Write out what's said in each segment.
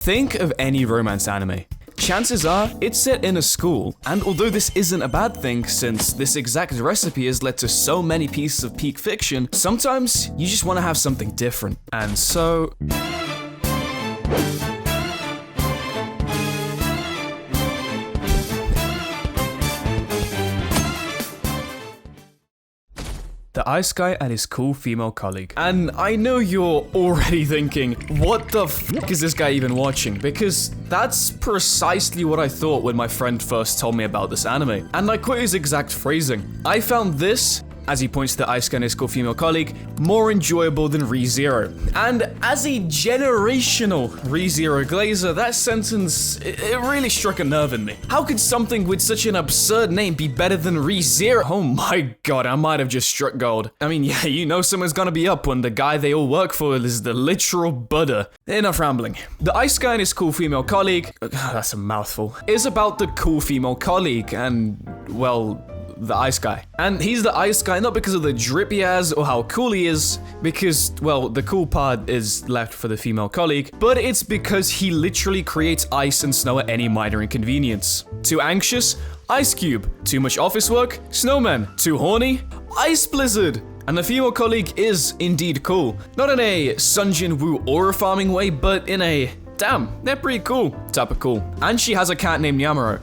Think of any romance anime. Chances are, it's set in a school, and although this isn't a bad thing since this exact recipe has led to so many pieces of peak fiction, sometimes you just want to have something different. And so... The ice guy and his cool female colleague. And I know you're already thinking, what the f*** is this guy even watching? Because that's precisely what I thought when my friend first told me about this anime. And I quote his exact phrasing. I found this, as he points to the ice guy and his cool female colleague, more enjoyable than ReZero. And as a generational ReZero glazer, that sentence, it really struck a nerve in me. How could something with such an absurd name be better than ReZero? Oh my god, I might have just struck gold. I mean, yeah, you know someone's gonna be up when the guy they all work for is the literal Buddha. Enough rambling. The ice guy and his cool female colleague, that's a mouthful, is about the cool female colleague and, well, the ice guy. And he's the ice guy not because of the drip he has or how cool he is, because, well, the cool part is left for the female colleague, but it's because he literally creates ice and snow at any minor inconvenience. Too anxious? Ice cube. Too much office work? Snowman. Too horny? Ice blizzard. And the female colleague is indeed cool. Not in a Sunjin Woo aura farming way, but in a, damn, they're pretty cool type of cool. And she has a cat named Yamaro.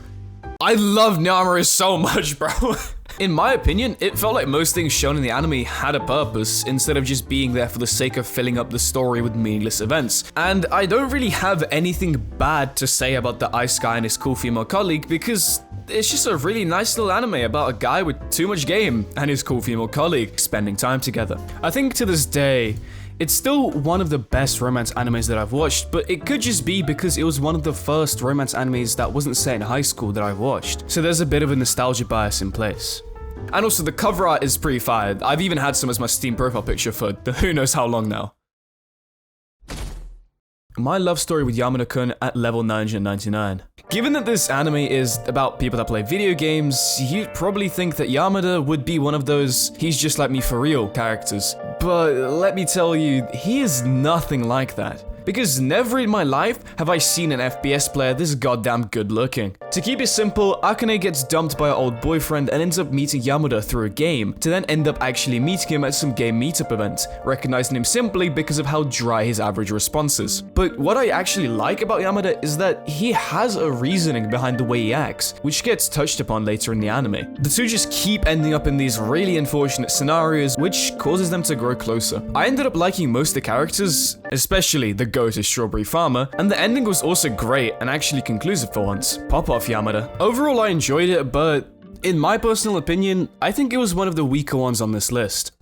I love Yamaro so much, bro. In my opinion, it felt like most things shown in the anime had a purpose, instead of just being there for the sake of filling up the story with meaningless events. And I don't really have anything bad to say about the ice guy and his cool female colleague, because it's just a really nice little anime about a guy with too much game and his cool female colleague spending time together. I think to this day, it's still one of the best romance animes that I've watched, but it could just be because it was one of the first romance animes that wasn't set in high school that I watched. So there's a bit of a nostalgia bias in place. And also the cover art is pretty fire. I've even had some as my Steam profile picture for who knows how long now. My love story with Yamada-Kun at level 999. Given that this anime is about people that play video games, you'd probably think that Yamada would be one of those he's just like me for real characters. But let me tell you, he is nothing like that. Because never in my life have I seen an FPS player this goddamn good looking. To keep it simple, Akane gets dumped by her old boyfriend and ends up meeting Yamada through a game, to then end up actually meeting him at some game meetup event, recognizing him simply because of how dry his average response is. But what I actually like about Yamada is that he has a reasoning behind the way he acts, which gets touched upon later in the anime. The two just keep ending up in these really unfortunate scenarios, which causes them to grow closer. I ended up liking most of the characters, especially the go to Strawberry Farmer, and the ending was also great and actually conclusive for once. Pop off, Yamada. Overall, I enjoyed it, but in my personal opinion, I think it was one of the weaker ones on this list.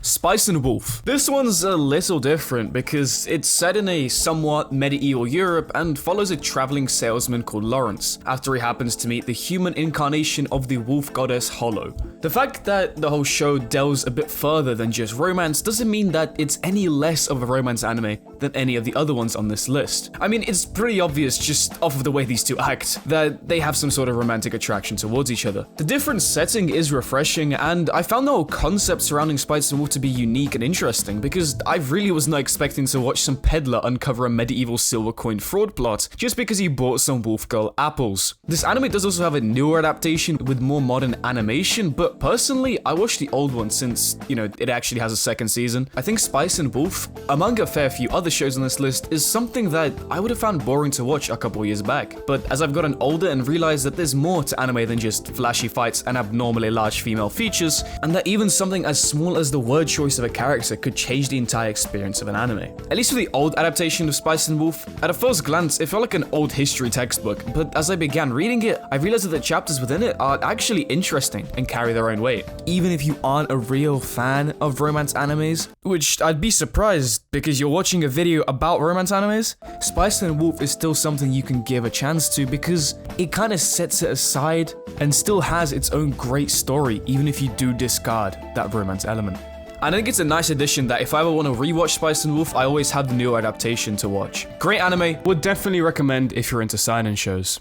Spice and Wolf. This one's a little different because it's set in a somewhat medieval Europe and follows a traveling salesman called Lawrence after he happens to meet the human incarnation of the wolf goddess Hollow. The fact that the whole show delves a bit further than just romance doesn't mean that it's any less of a romance anime than any of the other ones on this list. I mean, it's pretty obvious just off of the way these two act that they have some sort of romantic attraction towards each other. The different setting is refreshing, and I found the whole concept surrounding Spice and Wolf to be unique and interesting because I really was not expecting to watch some peddler uncover a medieval silver coin fraud plot just because he bought some wolf girl apples. This anime does also have a newer adaptation with more modern animation, but personally I watched the old one since, you know, it actually has a second season. I think Spice and Wolf, among a fair few other shows on this list, is something that I would have found boring to watch a couple years back. But as I've gotten older and realized that there's more to anime than just flashy fights and abnormally large female features, and that even something as small as the word choice of a character could change the entire experience of an anime. At least for the old adaptation of Spice and Wolf, at a first glance it felt like an old history textbook, but as I began reading it, I realized that the chapters within it are actually interesting and carry their own weight. Even if you aren't a real fan of romance animes, which I'd be surprised because you're watching a video about romance animes, Spice and Wolf is still something you can give a chance to because it kind of sets it aside and still has its own great story even if you do discard that romance element. I think it's a nice addition that if I ever want to rewatch Spice and Wolf, I always have the new adaptation to watch. Great anime, would definitely recommend if you're into seinen shows.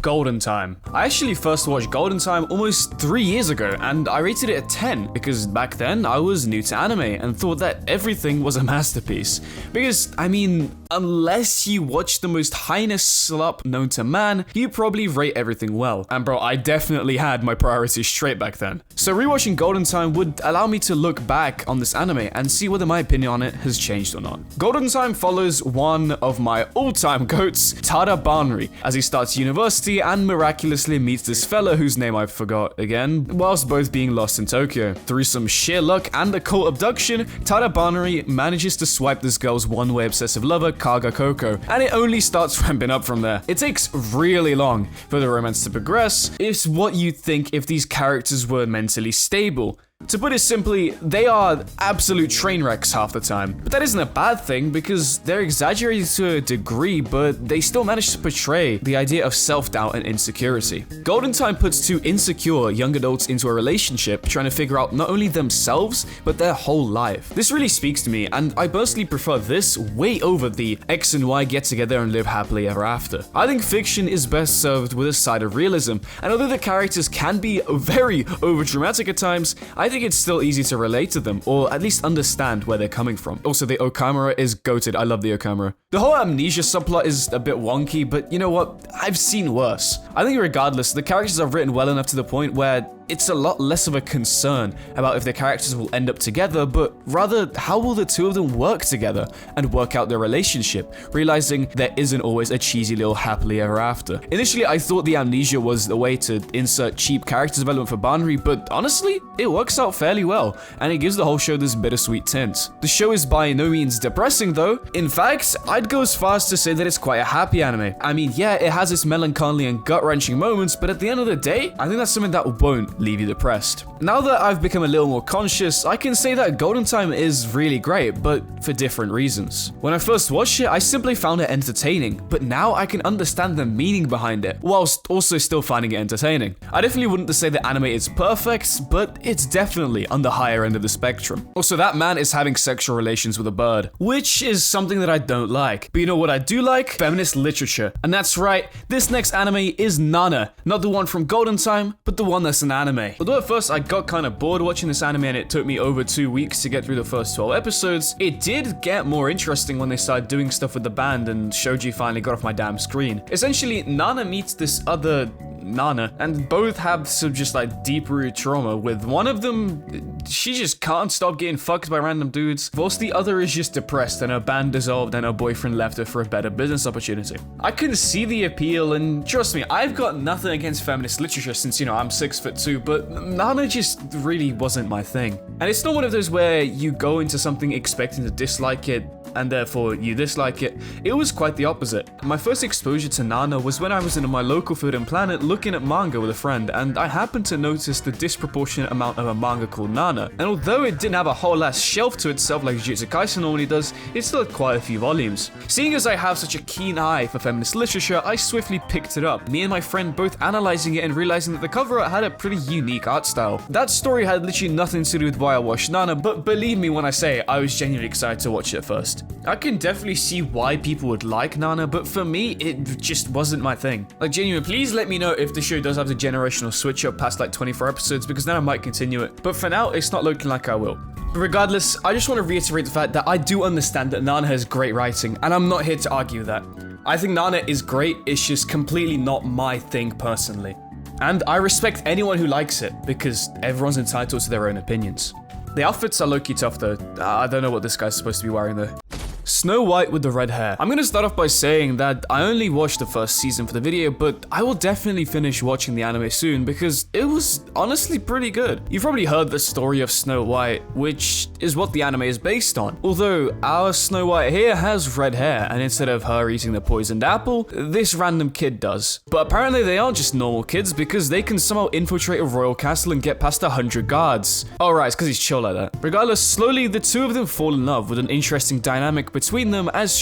Golden Time. I actually first watched Golden Time almost 3 years ago, and I rated it a 10 because back then I was new to anime and thought that everything was a masterpiece. Because, I mean, unless you watch the most heinous slop known to man, you probably rate everything well. And bro, I definitely had my priorities straight back then. So rewatching Golden Time would allow me to look back on this anime and see whether my opinion on it has changed or not. Golden Time follows one of my all-time goats, Tada Banri, as he starts university and miraculously meets this fella whose name I forgot again, whilst both being lost in Tokyo. Through some sheer luck and a cult abduction, Tada Banri manages to swipe this girl's one-way obsessive lover, Kaga Koko, and it only starts ramping up from there. It takes really long for the romance to progress. It's what you'd think if these characters were mentally stable. To put it simply, they are absolute train wrecks half the time. But that isn't a bad thing because they're exaggerated to a degree, but they still manage to portray the idea of self-doubt and insecurity. Golden Time puts two insecure young adults into a relationship trying to figure out not only themselves, but their whole life. This really speaks to me, and I personally prefer this way over the X and Y get together and live happily ever after. I think fiction is best served with a side of realism, and although the characters can be very overdramatic at times, I think it's still easy to relate to them, or at least understand where they're coming from. Also, the Okamura is goated. I love the Okamura. The whole amnesia subplot is a bit wonky, but you know what? I've seen worse. I think regardless, the characters are written well enough to the point where it's a lot less of a concern about if the characters will end up together, but rather how will the two of them work together and work out their relationship, realizing there isn't always a cheesy little happily ever after. Initially, I thought the amnesia was the way to insert cheap character development for Banri, but honestly, it works out fairly well, and it gives the whole show this bittersweet tint. The show is by no means depressing though. In fact, I'd go as far as to say that it's quite a happy anime. I mean, yeah, it has its melancholy and gut-wrenching moments, but at the end of the day, I think that's something that won't leave you depressed. Now that I've become a little more conscious, I can say that Golden Time is really great, but for different reasons. When I first watched it, I simply found it entertaining, but now I can understand the meaning behind it, whilst also still finding it entertaining. I definitely wouldn't say the anime is perfect, but it's definitely on the higher end of the spectrum. Also, that man is having sexual relations with a bird, which is something that I don't like. But you know what I do like? Feminist literature. And that's right, this next anime is Nana. Not the one from Golden Time, but the one that's an anime. Although at first I got kind of bored watching this anime and it took me over 2 weeks to get through the first 12 episodes, it did get more interesting when they started doing stuff with the band and Shoji finally got off my damn screen. Essentially, Nana meets this other Nana, and both have some just like deep-rooted trauma. With one of them, she just can't stop getting fucked by random dudes, whilst the other is just depressed and her band dissolved and her boyfriend left her for a better business opportunity. I can see the appeal, and trust me, I've got nothing against feminist literature since, you know, I'm 6'2", but Nana just really wasn't my thing. And it's not one of those where you go into something expecting to dislike it, and therefore you dislike it. It was quite the opposite. My first exposure to Nana was when I was in my local Food and Planet looking at manga with a friend, and I happened to notice the disproportionate amount of a manga called Nana. And although it didn't have a whole ass shelf to itself like Jujutsu Kaisen normally does, it still had quite a few volumes. Seeing as I have such a keen eye for feminist literature, I swiftly picked it up, me and my friend both analyzing it and realizing that the cover art had a pretty unique art style. That story had literally nothing to do with why I watched Nana, but believe me when I say I was genuinely excited to watch it at first. I can definitely see why people would like Nana, but for me, it just wasn't my thing. Like, genuinely, please let me know if the show does have the generational switch up past like 24 episodes, because then I might continue it. But for now, it's not looking like I will. But regardless, I just want to reiterate the fact that I do understand that Nana has great writing, and I'm not here to argue that. I think Nana is great, it's just completely not my thing personally. And I respect anyone who likes it, because everyone's entitled to their own opinions. The outfits are low-key tough though. I don't know what this guy's supposed to be wearing though. Snow White with the red hair. I'm gonna start off by saying that I only watched the first season for the video, but I will definitely finish watching the anime soon because it was honestly pretty good. You've probably heard the story of Snow White, which is what the anime is based on. Although our Snow White here has red hair, and instead of her eating the poisoned apple, this random kid does. But apparently they aren't just normal kids because they can somehow infiltrate a royal castle and get past 100 guards. Alright, it's because he's chill like that. Regardless, slowly the two of them fall in love with an interesting dynamic between them as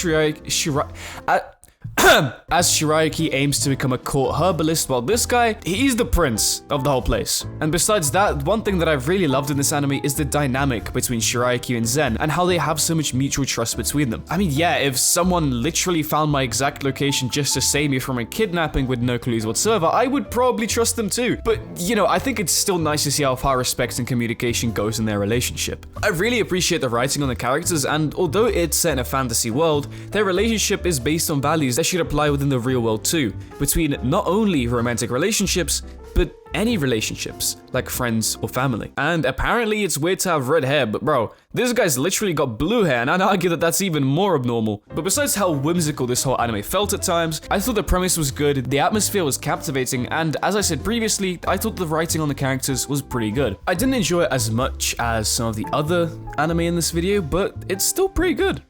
as Shirayuki aims to become a court herbalist, while this guy, he's the prince of the whole place. And besides that, one thing that I've really loved in this anime is the dynamic between Shirayuki and Zen, and how they have so much mutual trust between them. I mean, yeah, if someone literally found my exact location just to save me from a kidnapping with no clues whatsoever, I would probably trust them too. But, you know, I think it's still nice to see how far respect and communication goes in their relationship. I really appreciate the writing on the characters, and although it's set in a fantasy world, their relationship is based on values that should apply within the real world too, between not only romantic relationships, but any relationships, like friends or family. And apparently it's weird to have red hair, but bro, this guy's literally got blue hair, and I'd argue that that's even more abnormal. But besides how whimsical this whole anime felt at times, I thought the premise was good, the atmosphere was captivating, and as I said previously, I thought the writing on the characters was pretty good. I didn't enjoy it as much as some of the other anime in this video, but it's still pretty good.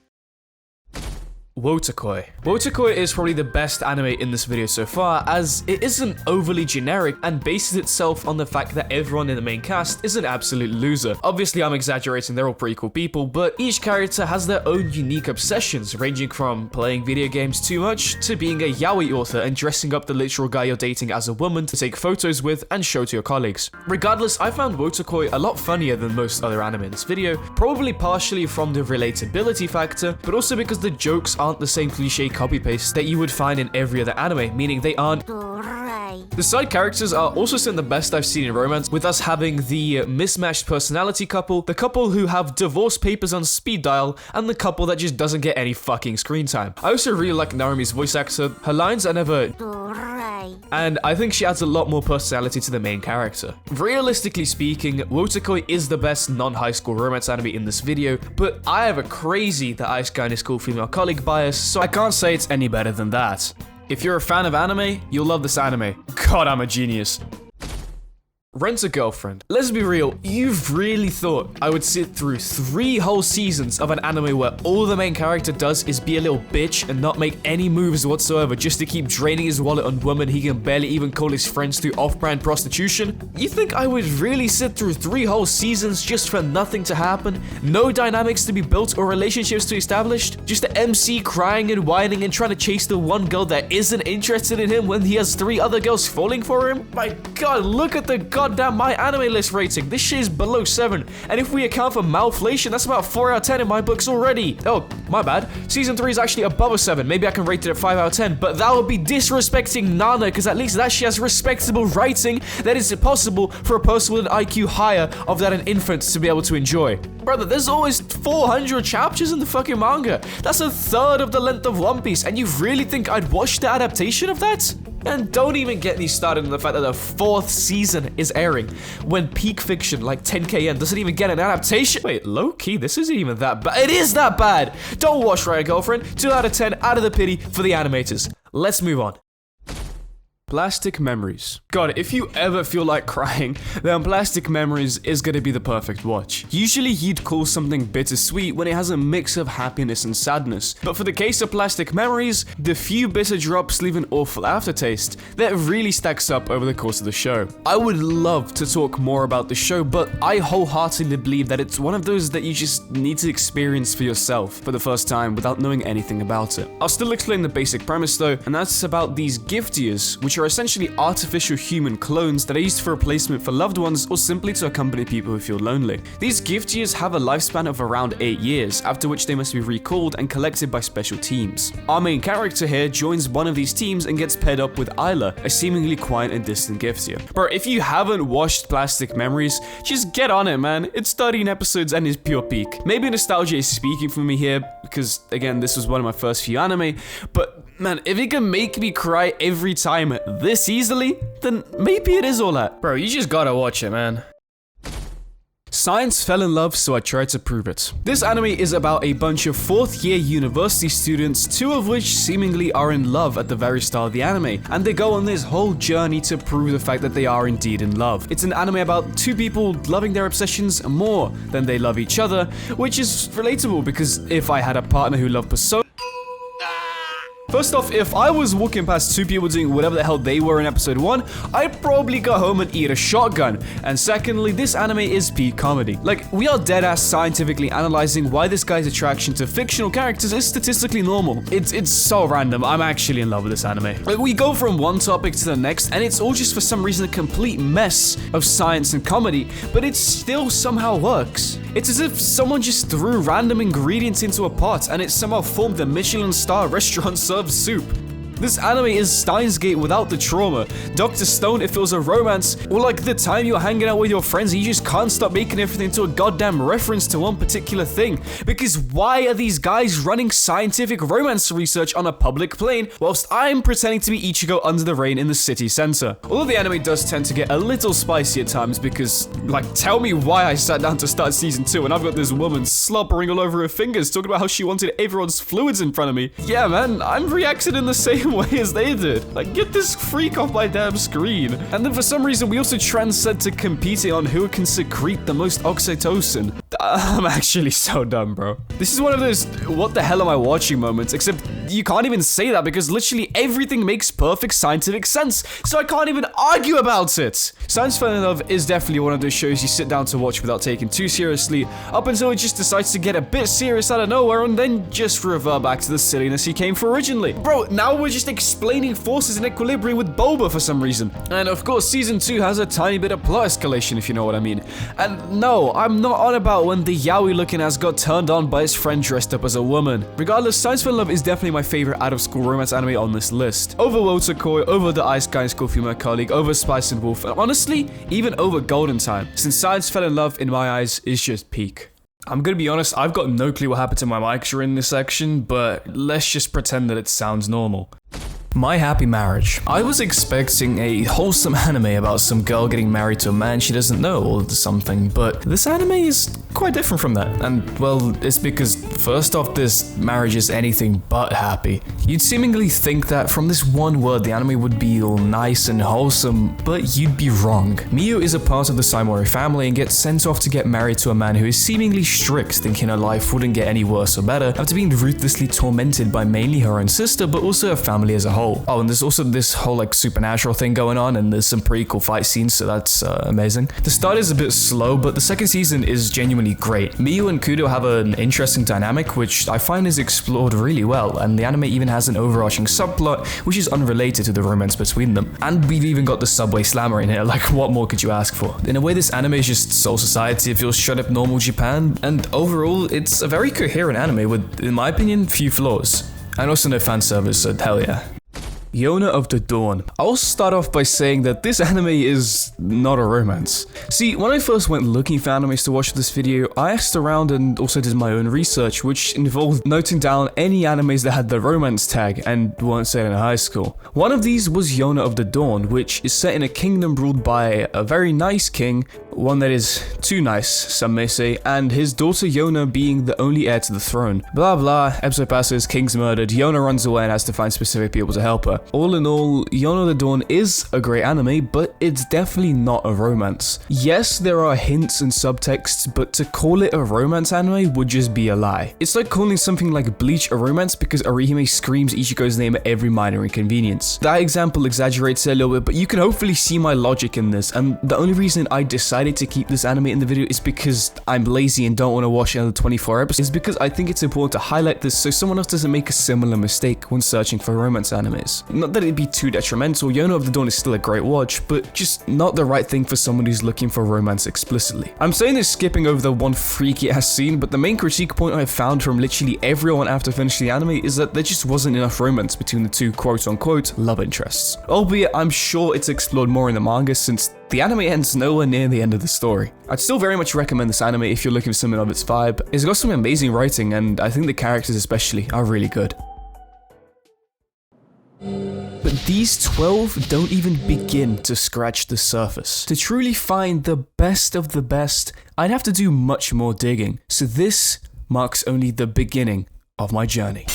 Wotakoi. Wotakoi is probably the best anime in this video so far, as it isn't overly generic and bases itself on the fact that everyone in the main cast is an absolute loser. Obviously, I'm exaggerating, they're all pretty cool people, but each character has their own unique obsessions, ranging from playing video games too much to being a yaoi author and dressing up the literal guy you're dating as a woman to take photos with and show to your colleagues. Regardless, I found Wotakoi a lot funnier than most other anime in this video, probably partially from the relatability factor, but also because the jokes aren't the same cliche copy-paste that you would find in every other anime, meaning they aren't. The side characters are also some of the best I've seen in romance, with us having the mismatched personality couple, the couple who have divorce papers on speed dial, and the couple that just doesn't get any fucking screen time. I also really like Narumi's voice actor. Her lines are never... and I think she adds a lot more personality to the main character. Realistically speaking, Wotakoi is the best non-high school romance anime in this video, but I have a crazy The Ice Guy in His School female colleague bias, so I can't say it's any better than that. If you're a fan of anime, you'll love this anime. God, I'm a genius. Rent a Girlfriend. Let's be real, you've really thought I would sit through 3 whole seasons of an anime where all the main character does is be a little bitch and not make any moves whatsoever just to keep draining his wallet on women he can barely even call his friends through off-brand prostitution? You think I would really sit through 3 whole seasons just for nothing to happen? No dynamics to be built or relationships to be established? Just the MC crying and whining and trying to chase the one girl that isn't interested in him when he has 3 other girls falling for him? My god, look at the goddamn My Anime List rating. This shit is below 7, and if we account for malflation, that's about 4 out of 10 in my books already. Oh, my bad. Season 3 is actually above a 7. Maybe I can rate it at 5 out of 10, but that would be disrespecting Nana, because at least that she has respectable writing that is possible for a person with an IQ higher of that an infant to be able to enjoy. Brother, there's always 400 chapters in the fucking manga. That's a third of the length of One Piece, and you really think I'd watch the adaptation of that? And don't even get me started on the fact that the 4th season is airing, when peak fiction like 10kn doesn't even get an adaptation. Wait, low-key, this isn't even that bad. It is that bad! Don't watch Rent a Girlfriend. 2 out of 10 out of the pity for the animators. Let's move on. Plastic Memories. God, if you ever feel like crying, then Plastic Memories is gonna be the perfect watch. Usually you'd call something bittersweet when it has a mix of happiness and sadness, but for the case of Plastic Memories, the few bitter drops leave an awful aftertaste that really stacks up over the course of the show. I would love to talk more about the show, but I wholeheartedly believe that it's one of those that you just need to experience for yourself for the first time without knowing anything about it. I'll still explain the basic premise though, and that's about these gift years, which are essentially artificial human clones that are used for replacement for loved ones or simply to accompany people who feel lonely. These gift years have a lifespan of around 8 years, after which they must be recalled and collected by special teams. Our main character here joins one of these teams and gets paired up with Isla, a seemingly quiet and distant gift year. Bro, if you haven't watched Plastic Memories, just get on it, man. It's 13 episodes and is pure peak. Maybe nostalgia is speaking for me here, because again, this was one of my first few anime, but man, if it can make me cry every time this easily, then maybe it is all that. Bro, you just gotta watch it, man. Science fell in love, so I tried to prove it. This anime is about a bunch of 4th year university students, 2 of which seemingly are in love at the very start of the anime, and they go on this whole journey to prove the fact that they are indeed in love. It's an anime about 2 people loving their obsessions more than they love each other, which is relatable because if I had a partner who loved Persona, First off, if I was walking past two people doing whatever the hell they were in episode 1, I'd probably go home and eat a shotgun. And secondly, this anime is peak comedy. Like, we are deadass scientifically analyzing why this guy's attraction to fictional characters is statistically normal. It's so random. I'm actually in love with this anime. Like, we go from one topic to the next, and it's all just for some reason a complete mess of science and comedy, but it still somehow works. It's as if someone just threw random ingredients into a pot and it somehow formed the Michelin star restaurant served soup. This anime is Steins Gate without the trauma. Dr. Stone, it feels a romance, or like the time you're hanging out with your friends and you just can't stop making everything into a goddamn reference to one particular thing. Because why are these guys running scientific romance research on a public plane whilst I'm pretending to be Ichigo under the rain in the city center? Although the anime does tend to get a little spicy at times because, like, tell me why I sat down to start season 2 and I've got this woman slobbering all over her fingers talking about how she wanted everyone's fluids in front of me. Yeah, man, I'm reacting in the same way as they did. Like, get this freak off my damn screen. And then for some reason, we also transcend to competing on who can secrete the most oxytocin. I'm actually so dumb, bro. This is one of those what the hell am I watching moments, except you can't even say that because literally everything makes perfect scientific sense, so I can't even argue about it. Science Fell in Love is definitely one of those shows you sit down to watch without taking too seriously, up until it just decides to get a bit serious out of nowhere and then just revert back to the silliness he came for originally. Bro, now we're just explaining forces in equilibrium with Boba for some reason. And of course, season 2 has a tiny bit of plot escalation, if you know what I mean. And no, I'm not on about when the yaoi looking ass got turned on by his friend dressed up as a woman. Regardless, Science Fell in Love is definitely my favorite out of school romance anime on this list. Over Wotakoi, over the Ice Guy School Female Colleague, over Spice and Wolf, and honestly, even over Golden Time, since Science Fell in Love, in my eyes, is just peak. I'm gonna be honest, I've got no clue what happened to my mics during this section, but let's just pretend that it sounds normal. My Happy Marriage. I was expecting a wholesome anime about some girl getting married to a man she doesn't know or something, but this anime is quite different from that. And, well, it's because, first off, this marriage is anything but happy. You'd seemingly think that from this one word the anime would be all nice and wholesome, but you'd be wrong. Miyu is a part of the Saimori family and gets sent off to get married to a man who is seemingly strict, thinking her life wouldn't get any worse or better after being ruthlessly tormented by mainly her own sister, but also her family as a whole. Oh, and there's also this whole like supernatural thing going on, and there's some pretty cool fight scenes, so that's amazing. The start is a bit slow, but the second season is genuinely great. Miyu and Kudo have an interesting dynamic, which I find is explored really well, and the anime even has an overarching subplot, which is unrelated to the romance between them. And we've even got the subway slammer in here, like what more could you ask for? In a way, this anime is just Soul Society, it feels straight up normal Japan, and overall, it's a very coherent anime with, in my opinion, few flaws. And also no fan service, so hell yeah. Yona of the Dawn. I'll start off by saying that this anime is not a romance. See, when I first went looking for animes to watch this video, I asked around and also did my own research, which involved noting down any animes that had the romance tag and weren't set in high school. One of these was Yona of the Dawn, which is set in a kingdom ruled by a very nice king, one that is too nice, some may say, and his daughter Yona being the only heir to the throne. Blah blah, episode passes, king's murdered, Yona runs away and has to find specific people to help her. All in all, Yona of the Dawn is a great anime, but it's definitely not a romance. Yes, there are hints and subtexts, but to call it a romance anime would just be a lie. It's like calling something like Bleach a romance because Orihime screams Ichigo's name at every minor inconvenience. That example exaggerates it a little bit, but you can hopefully see my logic in this, and the only reason I decided to keep this anime in the video is because I'm lazy and don't want to watch another 24 episodes, is because I think it's important to highlight this so someone else doesn't make a similar mistake when searching for romance animes. Not that it'd be too detrimental, Yona of the Dawn is still a great watch, but just not the right thing for someone who's looking for romance explicitly. I'm saying this skipping over the one freaky ass scene, but the main critique point I found from literally everyone after finishing the anime is that there just wasn't enough romance between the two quote-unquote love interests. Albeit, I'm sure it's explored more in the manga since the anime ends nowhere near the end of the story. I'd still very much recommend this anime if you're looking for something of its vibe. It's got some amazing writing, and I think the characters especially are really good. But these 12 don't even begin to scratch the surface. To truly find the best of the best, I'd have to do much more digging. So this marks only the beginning of my journey.